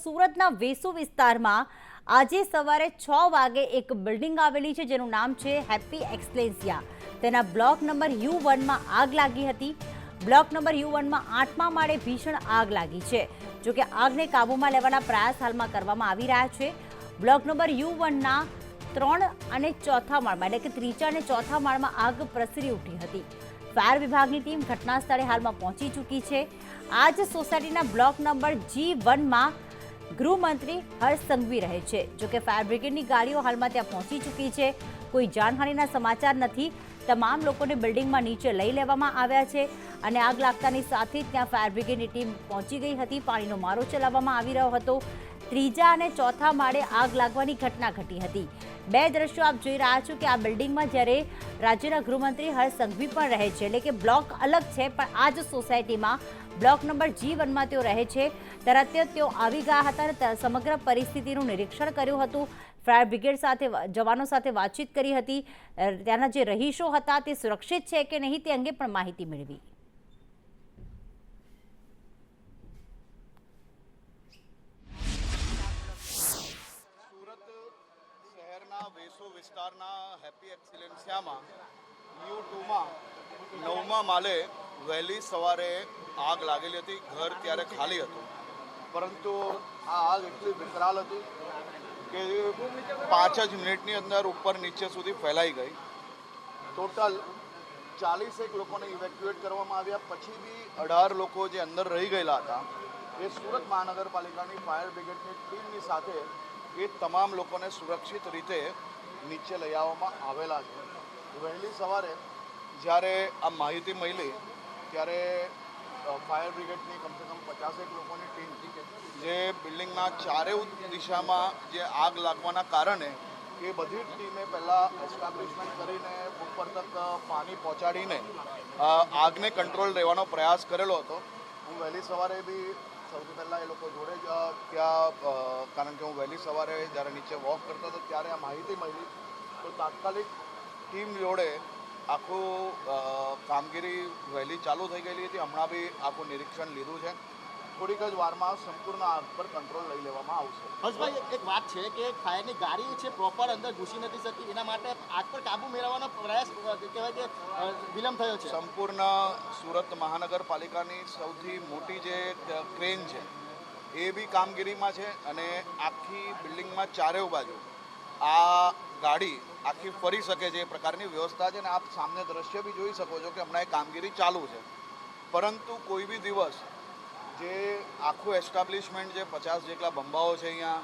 સુરતના વેસુ વિસ્તારમાં આજે સવારે 6 વાગે એક બિલ્ડિંગ આવેલી છે જેનું નામ છે હેપી એક્સલેન્સિયા. તેના બ્લોક નંબર U1 માં આગ લાગી હતી. બ્લોક નંબર U1 માં 8મા માળે ભીષણ આગ લાગી છે. જો કે આગને કાબૂમાં લેવાના પ્રયાસ હાલમાં કરવામાં આવી રહ્યા છે. બ્લોક નંબર U1 ના 3 અને 4થા માળમાં એટલે કે ત્રીજા અને ચોથા માળમાં આગ પ્રસરી ઉઠી હતી. ફાયર વિભાગની ટીમ ઘટના સ્થળે હાલમાં પહોંચી ચૂકી છે. આ જ સોસાયટીના બ્લોક નંબર G1 માં ગૃહમંત્રી હર્ષ સંઘવી રહે છે. જોકે ફાયર બ્રિગેડની ગાડીઓ હાલમાં ત્યાં પહોંચી ચૂકી છે. કોઈ જાનહાનિના સમાચાર નથી. તમામ લોકોને બિલ્ડિંગમાં નીચે લઈ લેવામાં આવ્યા છે અને આગ લાગતાની સાથે જ ત્યાં ફાયર બ્રિગેડની ટીમ પહોંચી ગઈ હતી. પાણીનો મારો ચલાવવામાં આવી રહ્યો હતો. ત્રીજા અને ચોથા માળે આગ લાગવાની ઘટના ઘટી હતી. બે દ્રશ્યો આપ જોઈ રહ્યા છો કે આ બિલ્ડિંગમાં જ્યારે રાજ્યના ગૃહમંત્રી હર્ષ સંઘવી પણ રહે છે, એટલે કે બ્લોક અલગ છે પણ આ જ સોસાયટીમાં બ્લોક નંબર G1 માં તેઓ રહે છે. તરત જ તેઓ આવી ગયા હતા અને સમગ્ર પરિસ્થિતિનું નિરીક્ષણ કર્યું હતું. ફાયર બ્રિગેડ સાથે જવાનો સાથે વાતચીત કરી હતી. ત્યાંના જે રહીશો હતા તે સુરક્ષિત છે કે નહીં તે અંગે પણ માહિતી મેળવી. વેસુ વિસ્તારના હેપી એક્સલેન્સિયામાં U2માં 9મા માળે વહેલી સવારે આગ લાગેલી હતી. ઘર ત્યારે ખાલી હતું, પરંતુ આ આગ એટલી વિકરાળ હતી કે 5 જ મિનિટની અંદર ઉપર નીચે સુધી ફેલાઈ ગઈ. ટોટલ 40 લોકોને ઇવેક્યુએટ કરવામાં આવ્યા. પછી બી 18 લોકો જે અંદર રહી ગયેલા હતા એ સુરત મહાનગરપાલિકાની ફાયર બ્રિગેડની ટીમની સાથે એ તમામ લોકોને સુરક્ષિત રીતે નીચે લઈ આવવામાં આવેલા છે. વહેલી સવારે જ્યારે આ માહિતી મળી ત્યારે ફાયર બ્રિગેડની કમસે કમ 50 લોકોની ટીમ જે બિલ્ડિંગના ચારેય દિશામાં જે આગ લાગવાના કારણે એ બધી જ ટીમે પહેલાં એસ્ટાબ્લિશમેન્ટ કરીને ઉપર તક પાણી પહોંચાડીને આગને કંટ્રોલ રહેવાનો પ્રયાસ કરેલો હતો. હું વહેલી સવારે બી સૌથી પહેલાં એ લોકો જોડે જ ત્યાં, કારણ કે હું વહેલી સવારે જ્યારે નીચે વોક કરતો હતો ત્યારે આ માહિતી મળી તો તાત્કાલિક ટીમ જોડે આખું કામગીરી વહેલી ચાલુ થઈ ગયેલી હતી. હમણાં બી આખું નિરીક્ષણ લીધું છે. થોડીક જ વારમાં સંપૂર્ણ આગ પર કંટ્રોલ લઈ લેવામાં આવશે. હર્ષભાઈ, એક વાત છે કે ફાયરની ગાડી છે પ્રોપર અંદર ઘૂસી નથી શકતી, એના માટે આગ પર કાબુ મેળવવાનો પ્રયાસ કહેવાય કે વિલંબ થયો છે. સંપૂર્ણ સુરત મહાનગરપાલિકાની સૌથી મોટી જે ક્રેન છે એ બી કામગીરીમાં છે અને આખી બિલ્ડિંગમાં ચારેય બાજુ આ ગાડી આખી ફરી શકે છે એ પ્રકારની વ્યવસ્થા છે. અને આપ સામને દ્રશ્ય બી જોઈ શકો છો કે હમણાં એ કામગીરી ચાલુ છે. પરંતુ કોઈ બી દિવસ જે આખું એસ્ટાબ્લિશમેન્ટ જે 50 જેટલા બંબાઓ છે, અહીંયા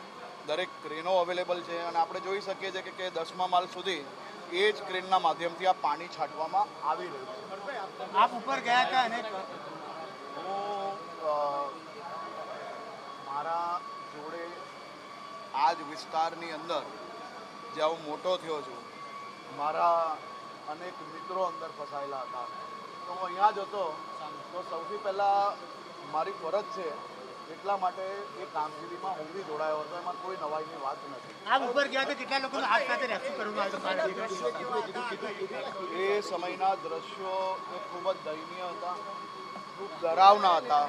દરેક ક્રેનો અવેલેબલ છે અને આપણે જોઈ શકીએ છીએ કે 10મા માળ સુધી એ જ ક્રેનના માધ્યમથી આ પાણી છાંટવામાં આવી રહ્યું છે. આપ ઉપર ગયા હતા અને હું મારા જોડે આ જ વિસ્તારની અંદર જ્યાં હું મોટો થયો છું, મારા અનેક મિત્રો અંદર ફસાયેલા હતા. તો હું અહીંયા જ હતો. તો સૌથી પહેલાં મારી ફરજ છે એટલા માટે એ કામગીરીમાં હું બી જોડાયો હતો. એમાં કોઈ નવાઈની વાત નથી. આપ ઉપર ગયા તો કેટલા લોકોને આગ સાથે રેસ્ક્યુ કરવામાં આવ્યું? એ સમયના દ્રશ્યો એ ખૂબ જ દયનીય હતા, ખૂબ ડરાવના હતા,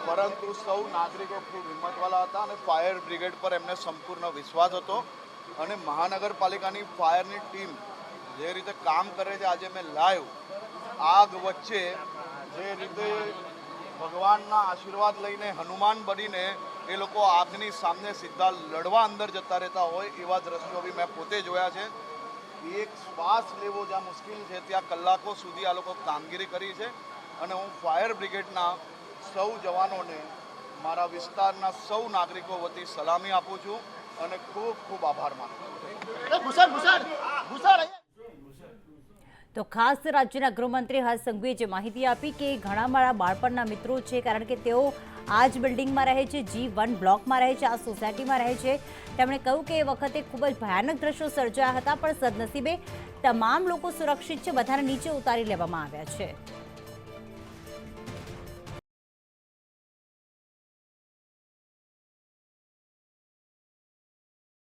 પરંતુ સૌ નાગરિકો ખૂબ હિંમતવાળા હતા અને ફાયર બ્રિગેડ પર એમને સંપૂર્ણ વિશ્વાસ હતો. અને મહાનગરપાલિકાની ફાયરની ટીમ જે રીતે કામ કરે છે, આજે મેં લાઈવ આગ વચ્ચે જે રીતે ભગવાનના આશીર્વાદ લઈને હનુમાન બનીને એ લોકો આગની સામે સીધા લડવા અંદર જતા રહેતા હોય એવા દ્રશ્યો બી મેં પોતે જોયા છે. એક શ્વાસ લેવો જ્યાં મુશ્કેલ છે ત્યાં કલાકો સુધી આ લોકો કામગીરી કરી છે. અને હું ફાયર બ્રિગેડના સૌ જવાનોને મારા વિસ્તારના સૌ નાગરિકો વતી સલામી આપું છું અને ખૂબ ખૂબ આભાર માનું છું. તો ખાસ રાજ્યના ગૃહમંત્રી હર્ષ સંઘવીએ જે માહિતી આપી કે ઘણા મારા બાળપણના મિત્રો છે, કારણ કે તેઓ આ જ બિલ્ડિંગમાં રહે છે, G1 બ્લોકમાં રહે છે, આ સોસાયટીમાં રહે છે. તેમણે કહ્યું કે એ વખતે ખૂબ જ ભયાનક દ્રશ્યો સર્જાયા હતા પણ સદનસીબે તમામ લોકો સુરક્ષિત છે. બધાને નીચે ઉતારી લેવામાં આવ્યા છે.